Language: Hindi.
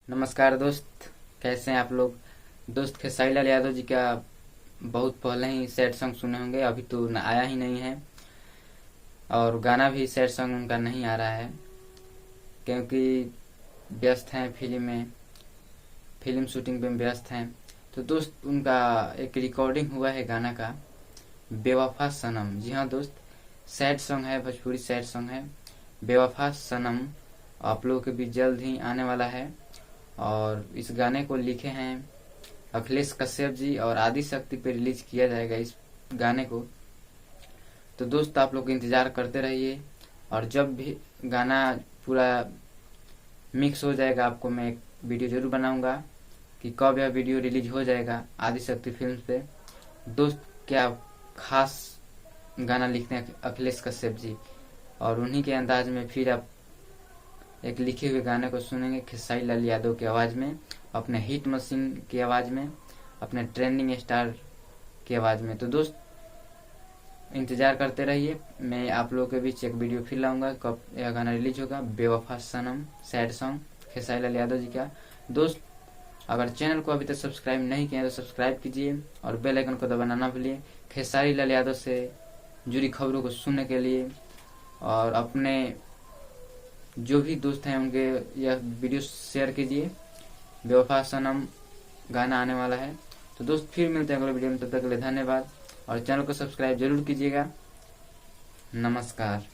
नमस्कार दोस्त, कैसे हैं आप लोग। दोस्त खेसारी लाल यादव जी का बहुत पहले ही सैड सॉन्ग सुने होंगे, अभी तो आया ही नहीं है। और गाना भी सैड सॉन्ग उनका नहीं आ रहा है क्योंकि व्यस्त हैं फिल्म शूटिंग पे व्यस्त हैं। तो दोस्त उनका एक रिकॉर्डिंग हुआ है गाना का, बेवफा सनम। जी हाँ दोस्त, सैड सॉन्ग है, भोजपुरी सैड सॉन्ग है बेवफा सनम। आप लोगों के बीच जल्द ही आने वाला है। और इस गाने को लिखे हैं अखिलेश कश्यप जी और आदि शक्ति पे रिलीज किया जाएगा इस गाने को। तो दोस्त आप लोग इंतजार करते रहिए, और जब भी गाना पूरा मिक्स हो जाएगा आपको मैं एक वीडियो जरूर बनाऊंगा कि कब यह वीडियो रिलीज हो जाएगा आदि शक्ति फिल्म पे। दोस्त क्या खास गाना लिखते हैं अखिलेश कश्यप जी, और उन्हीं के अंदाज में फिर आप एक लिखे हुए गाने को सुनेंगे खेसारी लाल यादव की आवाज में, अपने हिट मशीन की आवाज में, अपने ट्रेंडिंग स्टार की आवाज में। तो दोस्त इंतजार करते रहिए, मैं आप लोगों के बीच एक वीडियो फिर लाऊंगा कब यह गाना रिलीज होगा, बेवफा सनम सैड सॉन्ग खेसारी लाल यादव जी का। दोस्त अगर चैनल को अभी तक सब्सक्राइब नहीं किया तो सब्सक्राइब कीजिए और बेल आइकन को दबाना ना भूलिए खेसारी लाल यादव से जुड़ी खबरों को सुनने के लिए। और अपने जो भी दोस्त हैं उनके यह वीडियो शेयर कीजिए। बेवफा सनम गाना आने वाला है। तो दोस्त फिर मिलते हैं अगले वीडियो में, तब तक के लिए धन्यवाद और चैनल को सब्सक्राइब जरूर कीजिएगा। नमस्कार।